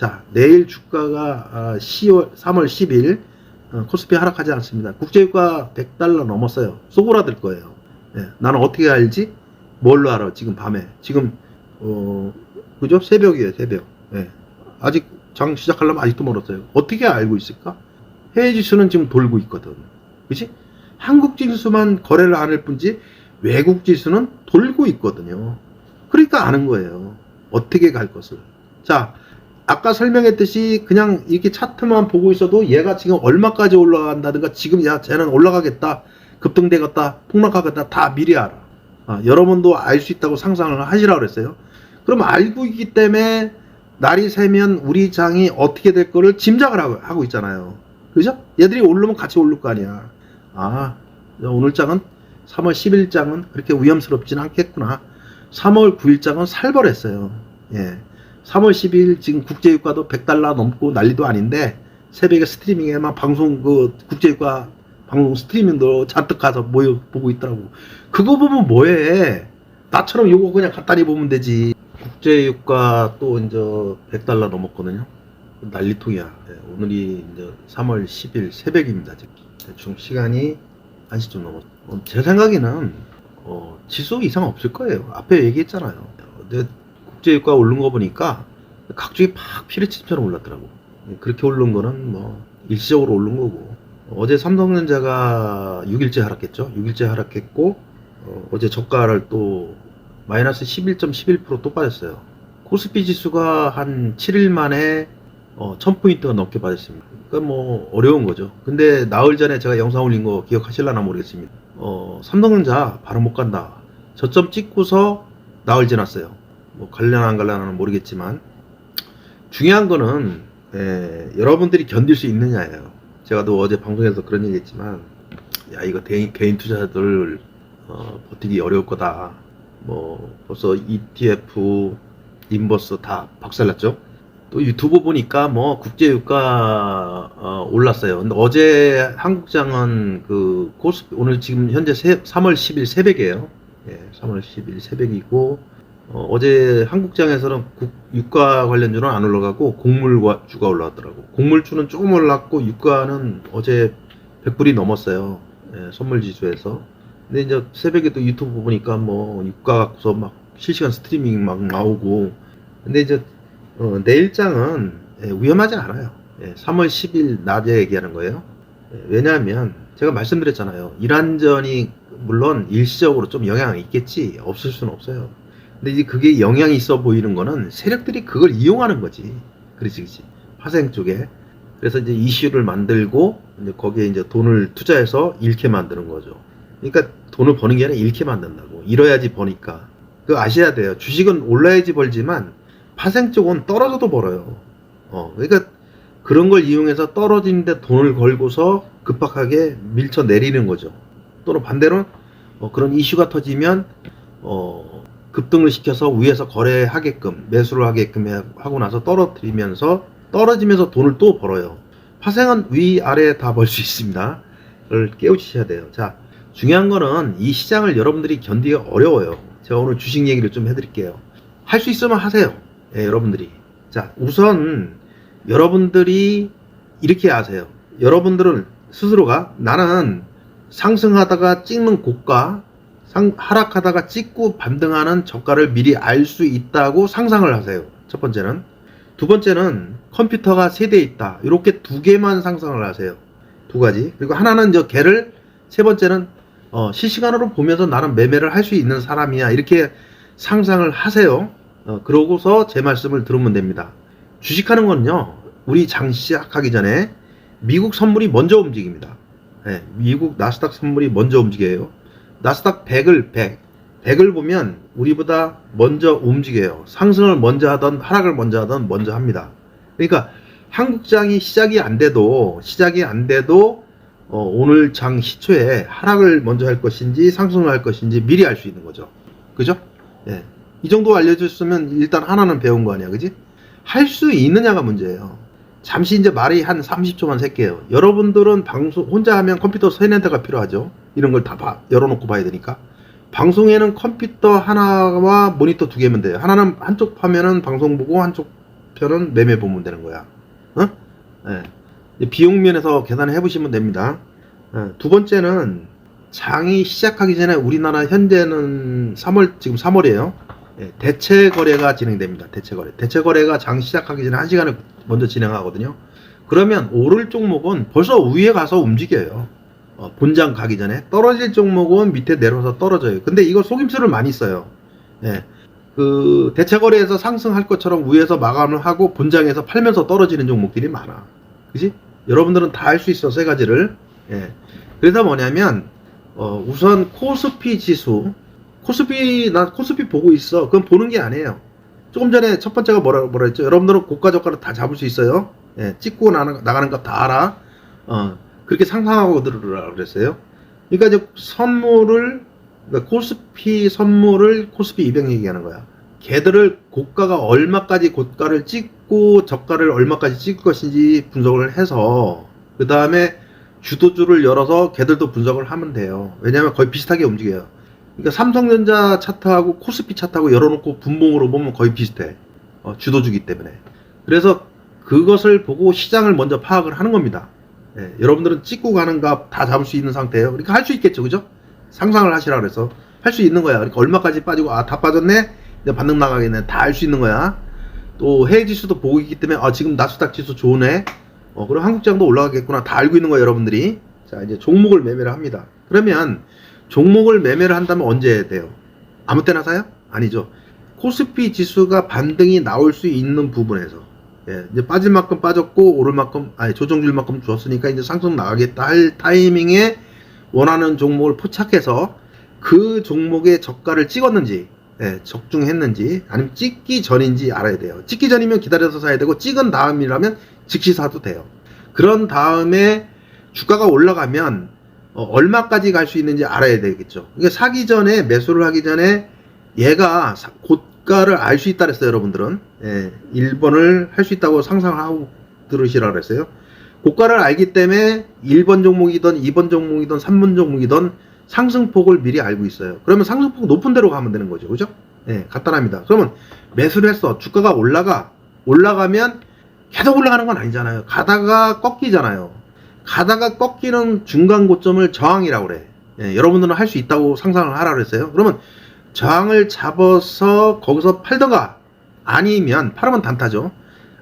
자, 내일 주가가 3월 10일 코스피 하락하지 않습니다. 국제유가 100달러 넘었어요. 쏘그라들 거예요. 예, 나는 어떻게 알지? 뭘로 알아? 지금 밤에. 지금 그죠? 새벽이에요, 새벽. 예. 아직 장 시작하려면 아직도 멀었어요. 어떻게 알고 있을까? 해외 지수는 지금 돌고 있거든. 그치? 한국 지수만 거래를 안 할 뿐이지 외국 지수는 돌고 있거든요. 그러니까 아는 거예요. 어떻게 갈 것을. 자, 아까 설명했듯이 그냥 이렇게 차트만 보고 있어도 얘가 지금 얼마까지 올라간다든가 지금 야 쟤는 올라가겠다, 급등되겠다, 폭락하겠다 다 미리 알아. 여러분도 알 수 있다고 상상을 하시라고 그랬어요. 그럼 알고 있기 때문에 날이 새면 우리 장이 어떻게 될 거를 짐작을 하고 있잖아요. 그죠? 얘들이 오르면 같이 오를 거 아니야. 오늘 장은 3월 10일 장은 그렇게 위험스럽진 않겠구나. 3월 9일 장은 살벌했어요. 예. 3월 10일 지금 국제유가도 100달러 넘고 난리도 아닌데 새벽에 스트리밍에만 방송 국제유가 방송 스트리밍도 잔뜩 가서 보고 있더라고. 그거 보면 뭐해? 나처럼 요거 그냥 간단히 보면 되지. 국제유가 또 이제 100달러 넘었거든요. 난리통이야. 네, 오늘이 이제 3월 10일 새벽입니다. 지금. 대충 시간이 1시쯤 넘었어. 제 생각에는 지수 이상 없을 거예요. 앞에 얘기했잖아요. 근데 국제유가 오른 거 보니까 각종이 팍 피레침처럼 올랐더라고. 그렇게 오른 거는 뭐 일시적으로 오른 거고. 어제 삼성전자가 6일째 하락했죠. 6일째 하락했고 어제 저가를 또 마이너스 11.11% 또 빠졌어요. 코스피 지수가 한 7일 만에 1000포인트가 넘게 빠졌습니다. 그러니까 뭐 어려운 거죠. 근데 나흘 전에 제가 영상 올린 거 기억하실라나 모르겠습니다. 삼성전자 바로 못 간다. 저점 찍고서 나흘 지났어요. 뭐 갈려나 안 갈려나는 모르겠지만 중요한 거는 여러분들이 견딜 수 있느냐예요. 제가 또 어제 방송에서 그런 얘기 했지만 야 이거 개인 투자자들 버티기 어려울 거다. 뭐 벌써 ETF, 인버스 다 박살났죠. 또 유튜브 보니까 뭐 국제유가 올랐어요. 근데 어제 한국장은 그 코스피 오늘 지금 현재 3월 10일 새벽이에요. 예, 3월 10일 새벽이고 어제 한국장에서는 유가 관련주는 안 올라가고 곡물주가 올라왔더라고. 곡물주는 조금 올랐고 유가는 어제 100불이 넘었어요. 예, 선물지수에서. 근데 이제 새벽에 또 유튜브 보니까 뭐 유가 갖고서 막 실시간 스트리밍 막 나오고. 근데 이제 내일장은 위험하지 않아요. 3월 10일 낮에 얘기하는 거예요. 왜냐하면 제가 말씀드렸잖아요. 이란전이 물론 일시적으로 좀 영향이 있겠지 없을 수는 없어요. 근데 이제 그게 영향이 있어 보이는 거는 세력들이 그걸 이용하는 거지. 그렇지. 화생 쪽에. 그래서 이제 이슈를 만들고 이제 거기에 이제 돈을 투자해서 잃게 만드는 거죠. 그러니까 돈을 버는 게 아니라 잃게 만든다고. 잃어야지 버니까. 그거 아셔야 돼요. 주식은 올라야지 벌지만 파생 쪽은 떨어져도 벌어요. 그러니까 그런 걸 이용해서 떨어지는데 돈을 걸고서 급박하게 밀쳐 내리는 거죠. 또는 반대로 그런 이슈가 터지면 급등을 시켜서 위에서 거래하게끔 매수를 하게끔 하고 나서 떨어지면서 돈을 또 벌어요. 파생은 위아래 다 벌 수 있습니다. 그걸 깨우치셔야 돼요. 자, 중요한 거는 이 시장을 여러분들이 견디기가 어려워요. 제가 오늘 주식 얘기를 좀 해드릴게요. 할 수 있으면 하세요. 여러분들이. 자, 우선 여러분들이 이렇게 아세요. 여러분들은 스스로가 나는 상승하다가 찍는 고가, 하락하다가 찍고 반등하는 저가를 미리 알 수 있다고 상상을 하세요. 첫 번째는. 두 번째는 컴퓨터가 세대에 있다. 이렇게 두 개만 상상을 하세요. 두 가지. 그리고 하나는 세 번째는 실시간으로 보면서 나는 매매를 할 수 있는 사람이야. 이렇게 상상을 하세요. 그러고서 제 말씀을 들으면 됩니다. 주식하는 건요, 우리 장 시작하기 전에 미국 선물이 먼저 움직입니다. 미국 나스닥 선물이 먼저 움직여요. 나스닥 100을 보면 우리보다 먼저 움직여요. 상승을 먼저 하던 하락을 먼저 하던 먼저 합니다. 그러니까 한국장이 시작이 안 돼도 오늘 장 시초에 하락을 먼저 할 것인지 상승을 할 것인지 미리 알 수 있는 거죠. 그죠? 이 정도 알려줬으면 일단 하나는 배운 거 아니야, 그지? 할 수 있느냐가 문제예요. 잠시 이제 말이 한 30초만 셀게요. 여러분들은 방송 혼자 하면 컴퓨터 세네 대가 필요하죠. 이런 걸 다 열어놓고 봐야 되니까. 방송에는 컴퓨터 하나와 모니터 두 개면 돼요. 하나는 한쪽 화면은 방송 보고 한쪽 목표는 매매 보면 되는 거야. 예. 비용 면에서 계산을 해보시면 됩니다. 두 번째는 장이 시작하기 전에 우리나라 현재는 지금 3월이에요. 예, 대체 거래가 진행됩니다. 대체 거래가 장 시작하기 전에 1시간을 먼저 진행하거든요. 그러면 오를 종목은 벌써 위에 가서 움직여요. 본장 가기 전에. 떨어질 종목은 밑에 내려서 떨어져요. 근데 이거 속임수를 많이 써요. 예. 그 대체 거래에서 상승할 것처럼 위에서 마감을 하고 본장에서 팔면서 떨어지는 종목들이 많아. 그지? 여러분들은 다 할 수 있어, 세 가지를. 예. 그래서 뭐냐면 우선 코스피 지수, 나 코스피 보고 있어. 그건 보는 게 아니에요. 조금 전에 첫 번째가 뭐라 했죠? 여러분들은 고가 저가를 다 잡을 수 있어요. 예, 찍고 나가는 거 다 알아. 그렇게 상상하고 들으라고 그랬어요. 그러니까 이제 그러니까 코스피 선물을 코스피 200 얘기하는 거야. 걔들을 고가가 얼마까지 고가를 찍고 저가를 얼마까지 찍을 것인지 분석을 해서 그 다음에 주도주를 열어서 걔들도 분석을 하면 돼요. 왜냐하면 거의 비슷하게 움직여요. 그러니까 삼성전자 차트하고 코스피 차트하고 열어놓고 분봉으로 보면 거의 비슷해. 주도주기 때문에. 그래서 그것을 보고 시장을 먼저 파악을 하는 겁니다. 예, 여러분들은 찍고 가는 값 다 잡을 수 있는 상태예요. 그러니까 할 수 있겠죠, 그죠? 상상을 하시라 그래서 할 수 있는 거야. 그러니까 얼마까지 빠지고 다 빠졌네. 이제 반등 나가겠네. 다 알 수 있는 거야. 또 해외 지수도 보고 있기 때문에 지금 나스닥 지수 좋네. 그럼 한국장도 올라가겠구나. 다 알고 있는 거예요, 여러분들이. 자, 이제 종목을 매매를 합니다. 그러면 종목을 매매를 한다면 언제 해야 돼요? 아무 때나 사요? 아니죠. 코스피 지수가 반등이 나올 수 있는 부분에서. 예, 이제 빠질 만큼 빠졌고 오를 만큼 조정 줄 만큼 줬으니까 이제 상승 나가겠다 할 타이밍에 원하는 종목을 포착해서 그 종목의 저가를 찍었는지, 예, 적중했는지 아니면 찍기 전인지 알아야 돼요. 찍기 전이면 기다려서 사야 되고 찍은 다음이라면 즉시 사도 돼요. 그런 다음에 주가가 올라가면 얼마까지 갈 수 있는지 알아야 되겠죠. 그러니까 사기 전에, 매수를 하기 전에 얘가 고가를 알 수 있다 그랬어요, 여러분들은. 예, 1번을 할 수 있다고 상상하고 들으시라 그랬어요. 고가를 알기 때문에 1번 종목이든 2번 종목이든 3번 종목이든 상승폭을 미리 알고 있어요. 그러면 상승폭 높은 데로 가면 되는 거죠. 그죠? 예, 간단합니다. 그러면 매수를 했어. 주가가 올라가면 계속 올라가는 건 아니잖아요. 가다가 꺾이잖아요. 가다가 꺾이는 중간 고점을 저항이라고 그래. 예, 여러분들은 할 수 있다고 상상을 하라 그랬어요. 그러면 저항을 잡아서 거기서 팔던가 아니면 팔으면 단타죠.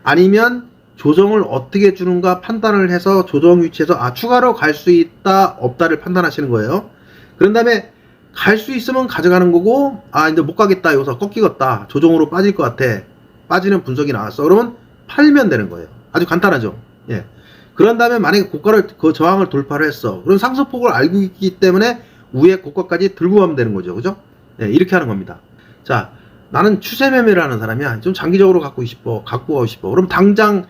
아니면 조정을 어떻게 주는가 판단을 해서 조정 위치에서 추가로 갈 수 있다 없다를 판단하시는 거예요. 그런 다음에 갈 수 있으면 가져가는 거고 이제 못 가겠다 여기서 꺾이겠다 조정으로 빠질 것 같아 빠지는 분석이 나왔어. 그러면 팔면 되는 거예요. 아주 간단하죠. 예. 그런 다음에 만약에 고가를 그 저항을 돌파를 했어. 그럼 상승폭을 알고 있기 때문에 위에 고가까지 들고 가면 되는 거죠. 그죠? 예, 이렇게 하는 겁니다. 자, 나는 추세 매매를 하는 사람이야. 좀 장기적으로 갖고 가고 싶어. 그럼 당장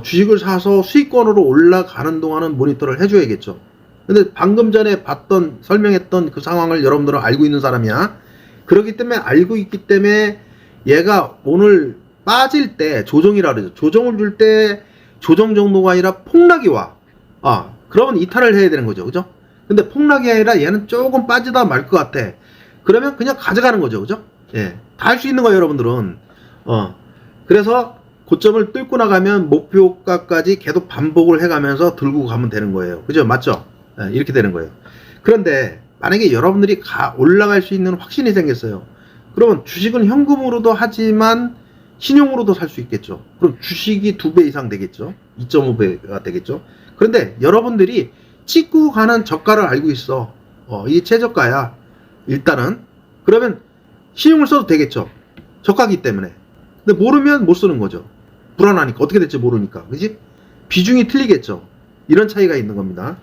주식을 사서 수익권으로 올라가는 동안은 모니터를 해줘야겠죠. 근데 방금 전에 설명했던 그 상황을 여러분들은 알고 있는 사람이야. 그렇기 때문에 알고 있기 때문에 얘가 오늘 빠질 때 조정이라 그러죠. 조정을 줄 때 조정 정도가 아니라 폭락이 와. 그러면 이탈을 해야 되는 거죠. 그죠? 근데 폭락이 아니라 얘는 조금 빠지다 말 것 같아. 그러면 그냥 가져가는 거죠. 그죠? 예. 다 할 수 있는 거예요, 여러분들은. 그래서 고점을 뚫고 나가면 목표가까지 계속 반복을 해가면서 들고 가면 되는 거예요. 그죠? 맞죠? 예, 이렇게 되는 거예요. 그런데 만약에 여러분들이 올라갈 수 있는 확신이 생겼어요. 그러면 주식은 현금으로도 하지만 신용으로도 살 수 있겠죠. 그럼 주식이 2배 이상 되겠죠. 2.5배가 되겠죠. 그런데 여러분들이 찍고 가는 저가를 알고 있어. 이게 최저가야. 일단은. 그러면 신용을 써도 되겠죠. 저가기 때문에. 근데 모르면 못 쓰는 거죠. 불안하니까. 어떻게 될지 모르니까. 그지? 비중이 틀리겠죠. 이런 차이가 있는 겁니다.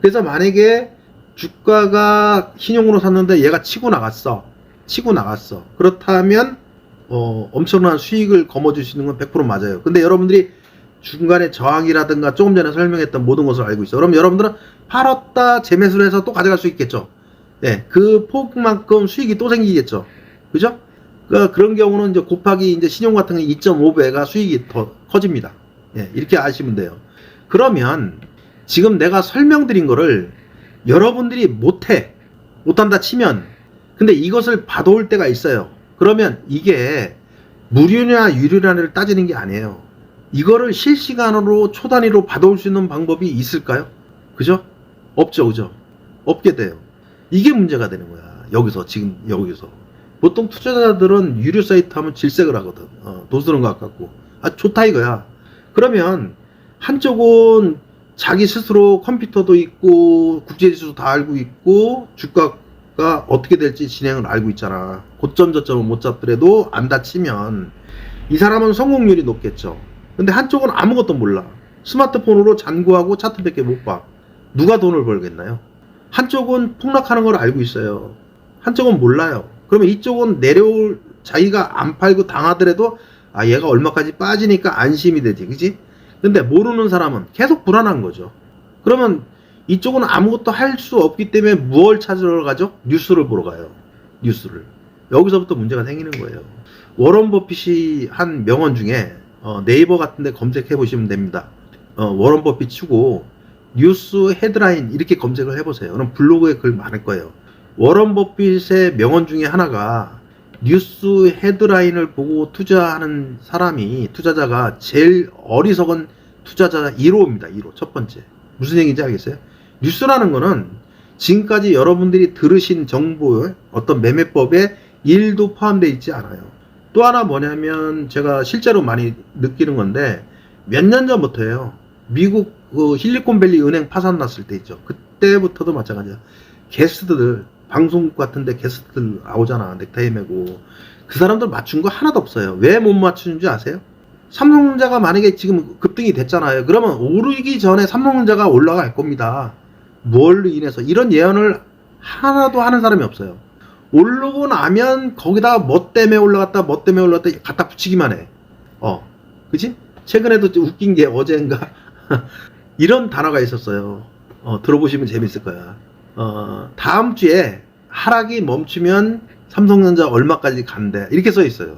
그래서 만약에 주가가 신용으로 샀는데 얘가 치고 나갔어. 그렇다면 엄청난 수익을 거머쥘 수 있는 건 100% 맞아요. 근데 여러분들이 중간에 저항이라든가 조금 전에 설명했던 모든 것을 알고 있어요. 그럼 여러분들은 팔았다 재매수를 해서 또 가져갈 수 있겠죠. 예, 그 폭만큼 수익이 또 생기겠죠. 그죠? 그런 경우는 이제 곱하기 이제 신용 같은 게 2.5배가 수익이 더 커집니다. 예, 이렇게 아시면 돼요. 그러면 지금 내가 설명드린 거를 여러분들이 못한다 치면 근데 이것을 받아올 때가 있어요. 그러면 이게 무료냐 유료냐를 따지는 게 아니에요. 이거를 실시간으로 초단위로 받아올 수 있는 방법이 있을까요? 그죠? 없죠, 그죠? 없게 돼요. 이게 문제가 되는 거야. 지금 여기서. 보통 투자자들은 유료 사이트 하면 질색을 하거든. 돈 쓰는 것 같고. 좋다 이거야. 그러면 한쪽은 자기 스스로 컴퓨터도 있고 국제지수도 다 알고 있고 주가가 어떻게 될지 진행을 알고 있잖아. 고점 저점을 못 잡더라도 안 다치면 이 사람은 성공률이 높겠죠. 근데 한쪽은 아무것도 몰라. 스마트폰으로 잔고하고 차트밖에 못 봐. 누가 돈을 벌겠나요? 한쪽은 폭락하는 걸 알고 있어요. 한쪽은 몰라요. 그러면 이쪽은 내려올, 자기가 안 팔고 당하더라도 얘가 얼마까지 빠지니까 안심이 되지, 그지? 근데 모르는 사람은 계속 불안한 거죠. 그러면 이쪽은 아무것도 할 수 없기 때문에 무엇을 찾으러 가죠? 뉴스를 보러 가요. 뉴스를. 여기서부터 문제가 생기는 거예요. 워런 버핏이 한 명언 중에 네이버 같은 데 검색해 보시면 됩니다. 워런 버핏 치고 뉴스 헤드라인 이렇게 검색을 해보세요. 그럼 블로그에 글 많을 거예요. 워런 버핏의 명언 중에 하나가 뉴스 헤드라인을 보고 투자하는 투자자가 제일 어리석은 투자자 1호입니다. 1호. 첫 번째. 무슨 얘기인지 알겠어요? 뉴스라는 거는 지금까지 여러분들이 들으신 정보, 어떤 매매법에 1도 포함되어 있지 않아요. 또 하나 뭐냐면 제가 실제로 많이 느끼는 건데 몇 년 전부터예요. 미국 실리콘밸리 은행 파산 났을 때 있죠. 그때부터도 마찬가지야. 게스트들 방송국 같은데 게스트들 나오잖아. 넥타이 메고. 그 사람들 맞춘 거 하나도 없어요. 왜 못 맞추는지 아세요? 삼성전자가 만약에 지금 급등이 됐잖아요. 그러면 오르기 전에 삼성전자가 올라갈 겁니다. 뭘로 인해서 이런 예언을 하나도 하는 사람이 없어요. 오르고 나면 거기다가 뭐 때문에 올라갔다 갖다 붙이기만 해. 그치? 최근에도 웃긴 게 어젠가 이런 단어가 있었어요. 들어보시면 재밌을 거야. 다음 주에 하락이 멈추면 삼성전자 얼마까지 간대. 이렇게 써 있어요.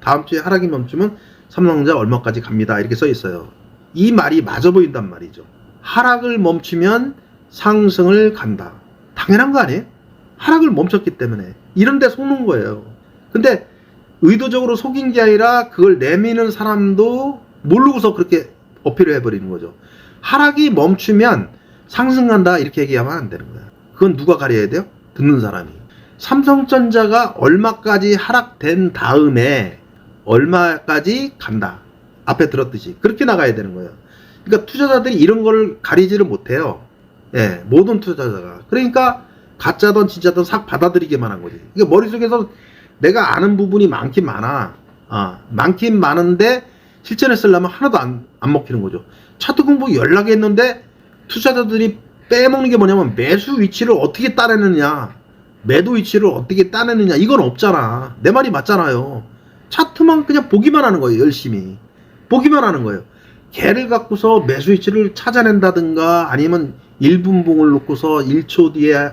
다음 주에 하락이 멈추면 삼성전자 얼마까지 갑니다. 이렇게 써 있어요. 이 말이 맞아 보인단 말이죠. 하락을 멈추면 상승을 간다. 당연한 거 아니에요? 하락을 멈췄기 때문에. 이런데 속는 거예요. 근데 의도적으로 속인 게 아니라 그걸 내미는 사람도 모르고서 그렇게 어필을 해버리는 거죠. 하락이 멈추면 상승한다 이렇게 얘기하면 안 되는 거야. 그건 누가 가려야 돼요? 듣는 사람이. 삼성전자가 얼마까지 하락된 다음에 얼마까지 간다. 앞에 들었듯이 그렇게 나가야 되는 거예요. 그러니까 투자자들이 이런 걸 가리지를 못해요. 예, 모든 투자자가. 그러니까 가짜든 진짜든 싹 받아들이게만 한 거지. 그러니까 머릿속에서 내가 아는 부분이 많긴 많아. 많긴 많은데 실전에 쓰려면 하나도 안 먹히는 거죠. 차트 공부 연락이 했는데 투자자들이 빼먹는 게 뭐냐면 매수 위치를 어떻게 따내느냐, 매도 위치를 어떻게 따내느냐, 이건 없잖아. 내 말이 맞잖아요. 차트만 그냥 보기만 하는 거예요. 열심히 보기만 하는 거예요. 걔를 갖고서 매수 위치를 찾아낸다든가 아니면 1분봉을 놓고서 1초 뒤에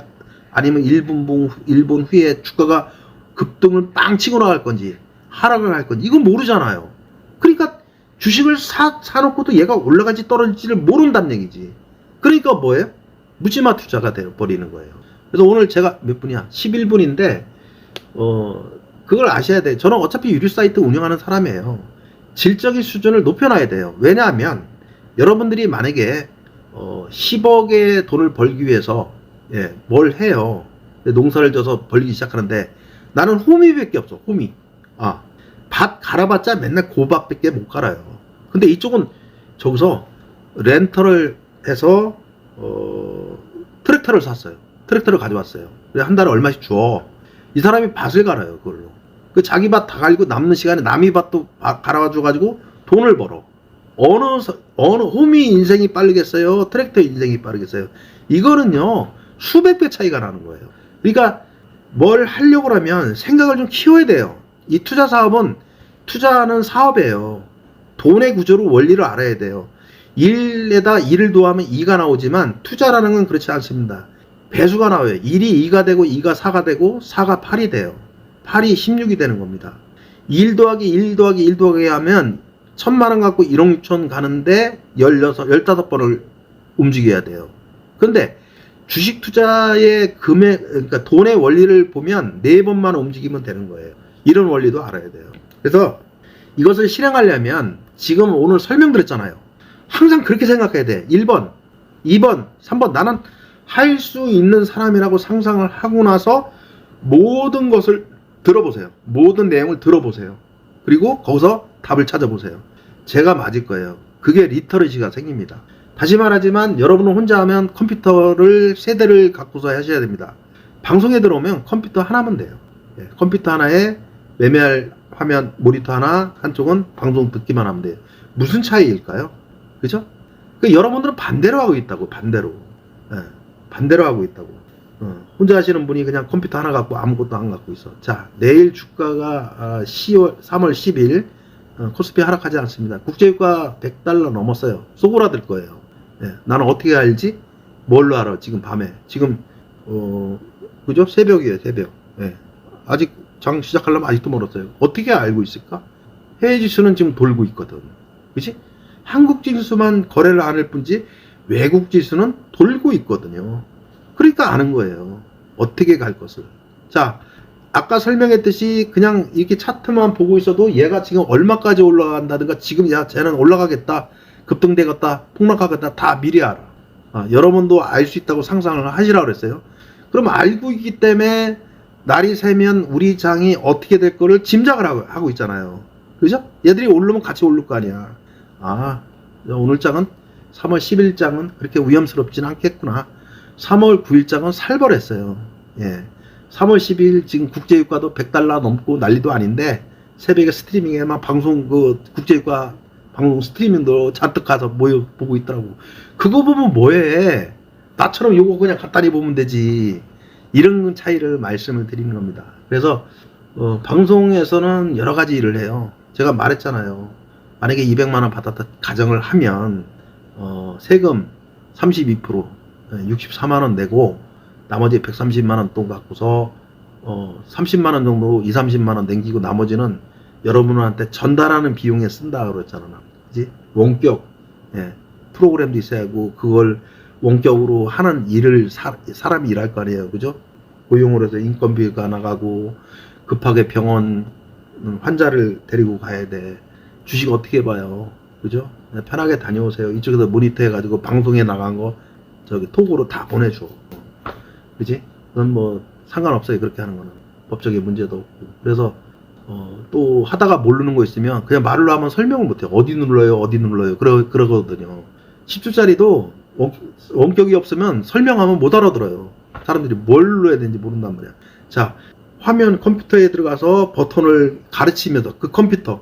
아니면 1분 후에 주가가 급등을 빵 치고 나갈 건지 하락을 할 건지 이건 모르잖아요. 그러니까 주식을 사놓고도 얘가 올라갈지 떨어질지를 모른다는 얘기지. 그러니까 뭐예요? 묻지마 투자가 되어버리는 거예요. 그래서 오늘 제가 몇 분이야? 11분인데 그걸 아셔야 돼요. 저는 어차피 유료 사이트 운영하는 사람이에요. 질적인 수준을 높여놔야 돼요. 왜냐하면 여러분들이 만약에 10억의 돈을 벌기 위해서 뭘 해요. 농사를 져서 벌기 시작하는데 나는 호미밖에 없어. 호미. 밭 갈아봤자 맨날 고밭밖에 못 갈아요. 근데 이쪽은 저기서 렌터를 해서 트랙터를 샀어요. 트랙터를 가져왔어요. 한 달에 얼마씩 줘. 이 사람이 밭을 갈아요. 그걸로. 그 자기 밭 다 갈고 남는 시간에 남의 밭도 갈아와줘 가지고 돈을 벌어. 어느 호미 인생이 빠르겠어요? 트랙터 인생이 빠르겠어요? 이거는요 수백 배 차이가 나는 거예요. 그러니까 뭘 하려고 하면 생각을 좀 키워야 돼요. 이 투자 사업은 투자하는 사업이에요. 돈의 구조로 원리를 알아야 돼요. 1에다 1을 더하면 2가 나오지만 투자라는 건 그렇지 않습니다. 배수가 나와요. 1이 2가 되고 2가 4가 되고 4가 8이 돼요. 8이 16이 되는 겁니다. 1 더하기 1 더하기 1 더하기 하면 1000만원 갖고 1억 6천 가는데 15번을 움직여야 돼요. 근데 주식 투자의 그러니까 돈의 원리를 보면 4번만 움직이면 되는 거예요. 이런 원리도 알아야 돼요. 그래서 이것을 실행하려면 지금 오늘 설명드렸잖아요. 항상 그렇게 생각해야 돼. 1번, 2번, 3번. 나는 할 수 있는 사람이라고 상상을 하고 나서 모든 것을 들어보세요. 모든 내용을 들어보세요. 그리고 거기서 답을 찾아보세요. 제가 맞을 거예요. 그게 리터러시가 생깁니다. 다시 말하지만 여러분은 혼자 하면 컴퓨터를 세대를 갖고서 하셔야 됩니다. 방송에 들어오면 컴퓨터 하나면 돼요. 예, 컴퓨터 하나에 매매할 화면 모니터 하나, 한쪽은 방송 듣기만 하면 돼요. 무슨 차이일까요? 그죠? 여러분들은 반대로 하고 있다고, 반대로. 예, 반대로 하고 있다고. 혼자 하시는 분이 그냥 컴퓨터 하나 갖고 아무것도 안 갖고 있어. 자, 내일 주가가 3월 10일 코스피 하락하지 않습니다. 국제유가 $100 넘었어요. 쏘그라들 거예요. 예, 나는 어떻게 알지? 뭘로 알아? 지금 밤에. 지금 그죠? 새벽이에요, 새벽. 예. 아직 장 시작하려면 아직도 멀었어요. 어떻게 알고 있을까? 해외 지수는 지금 돌고 있거든. 그치? 한국 지수만 거래를 안 할 뿐이지 외국 지수는 돌고 있거든요. 그러니까 아는 거예요. 어떻게 갈 것을. 자, 아까 설명했듯이 그냥 이렇게 차트만 보고 있어도 얘가 지금 얼마까지 올라간다든가 지금 야 쟤는 올라가겠다, 급등되겠다, 폭락하겠다 다 미리 알아. 여러분도 알 수 있다고 상상을 하시라고 그랬어요. 그럼 알고 있기 때문에 날이 새면 우리 장이 어떻게 될 거를 짐작을 하고 있잖아요. 그죠? 얘들이 오르면 같이 오를 거 아니야. 오늘 장은 3월 10일 장은 그렇게 위험스럽진 않겠구나. 3월 9일 장은 살벌했어요. 예. 3월 10일 지금 국제유가도 $100 넘고 난리도 아닌데 새벽에 스트리밍에만 방송 국제유가 방송 스트리밍도 잔뜩 가서 모여 보고 있더라고. 그거 보면 뭐해? 나처럼 요거 그냥 간단히 보면 되지. 이런 차이를 말씀을 드리는 겁니다. 그래서 방송에서는 여러 가지 일을 해요. 제가 말했잖아요. 만약에 200만 원 받았다 가정을 하면 세금 32% 64만 원 내고 나머지 130만 원 돈 갖고서 30만 원 정도 30만 원 남기고 나머지는 여러분한테 전달하는 비용에 쓴다 그랬잖아. 그지? 원격 프로그램도 있어야 하고 그걸 원격으로 하는 일을 사람이 일할 거 아니에요. 그죠? 고용으로 해서 인건비가 나가고 급하게 병원 환자를 데리고 가야 돼. 주식 어떻게 봐요? 그죠? 편하게 다녀오세요. 이쪽에서 모니터 해가지고 방송에 나간 거 저기 톡으로 다 보내줘. 그지? 그건 뭐 상관없어요. 그렇게 하는 거는. 법적인 문제도 없고. 그래서 또 하다가 모르는 거 있으면 그냥 말로 하면 설명을 못해요. 어디 눌러요? 어디 눌러요? 그러거든요. 10주짜리도 원격이 없으면 설명하면 못 알아들어요. 사람들이 뭘 눌러야 되는지 모른단 말이야. 자, 화면 컴퓨터에 들어가서 버튼을 가르치면서 그 컴퓨터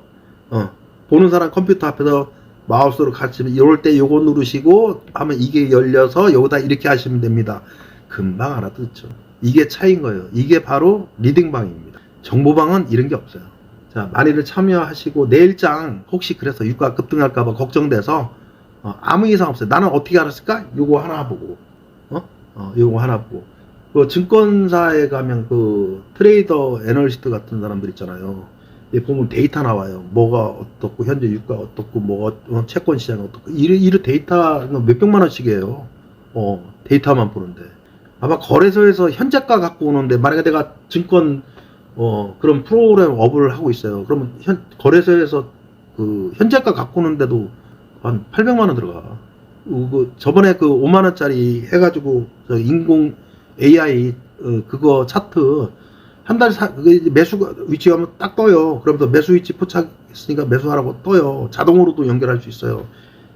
보는 사람 컴퓨터 앞에서 마우스로 가르치면 이럴 때 요거 누르시고 하면 이게 열려서 여기다 이렇게 하시면 됩니다. 금방 알아듣죠. 이게 차이인 거예요. 이게 바로 리딩방입니다. 정보방은 이런 게 없어요. 자, 많이들 참여하시고 내일장 혹시 그래서 유가 급등할까봐 걱정돼서 아무 이상 없어요. 나는 어떻게 알았을까? 요거 하나 보고 요거 하나 보고 그 증권사에 가면 그 트레이더 애널리스트 같은 사람들 있잖아요. 보면 데이터 나와요. 뭐가 어떻고 현재 유가 어떻고 뭐 채권 시장 어떻고 이런 데이터 몇백만 원씩이에요. 데이터만 보는데 아마 거래소에서 현재가 갖고 오는데 만약에 내가 증권 그런 프로그램 업을 하고 있어요. 그러면 거래소에서 그 현재가 갖고 오는데도 한 800만 원 들어가. 저번에 그 5만 원짜리 해가지고 인공 AI 그거 차트 한 달 매수 위치 가면 딱 떠요. 그러면서 매수 위치 포착했으니까 매수하라고 떠요. 자동으로도 연결할 수 있어요.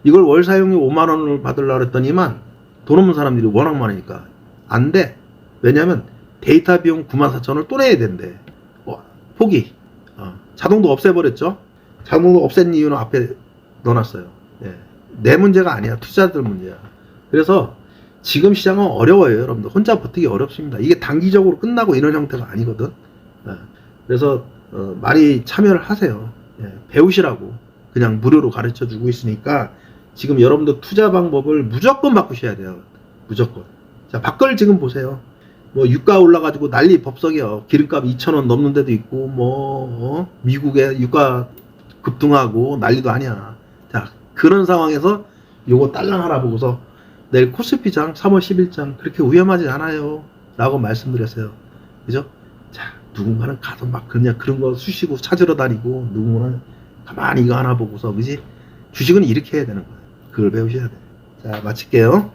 이걸 월 사용료 5만 원을 받으려고 했더니만 돈 없는 사람들이 워낙 많으니까 안 돼. 왜냐면 데이터 비용 94,000원을 또 내야 된대. 포기. 자동도 없애버렸죠. 자동도 없앤 이유는 앞에 넣어놨어요. 예. 내 문제가 아니야. 투자자들 문제야. 그래서 지금 시장은 어려워요. 여러분들 혼자 버티기 어렵습니다. 이게 단기적으로 끝나고 이런 형태가 아니거든. 예. 그래서 많이 참여를 하세요. 예. 배우시라고 그냥 무료로 가르쳐 주고 있으니까 지금 여러분들 투자 방법을 무조건 바꾸셔야 돼요. 무조건. 자, 밖을 지금 보세요. 뭐 유가 올라가지고 난리 법석이요. 기름값 2,000원 넘는 데도 있고 미국에 유가 급등하고 난리도 아니야. 자, 그런 상황에서 요거 딸랑 하나 보고서 내일 코스피장 3월 10일장 그렇게 위험하지 않아요 라고 말씀드렸어요. 그죠? 자, 누군가는 가서 막 그냥 그런 거 수시고 찾으러 다니고 누군가는 가만히 이거 하나 보고서, 그지? 주식은 이렇게 해야 되는 거예요. 그걸 배우셔야 돼요. 자, 마칠게요.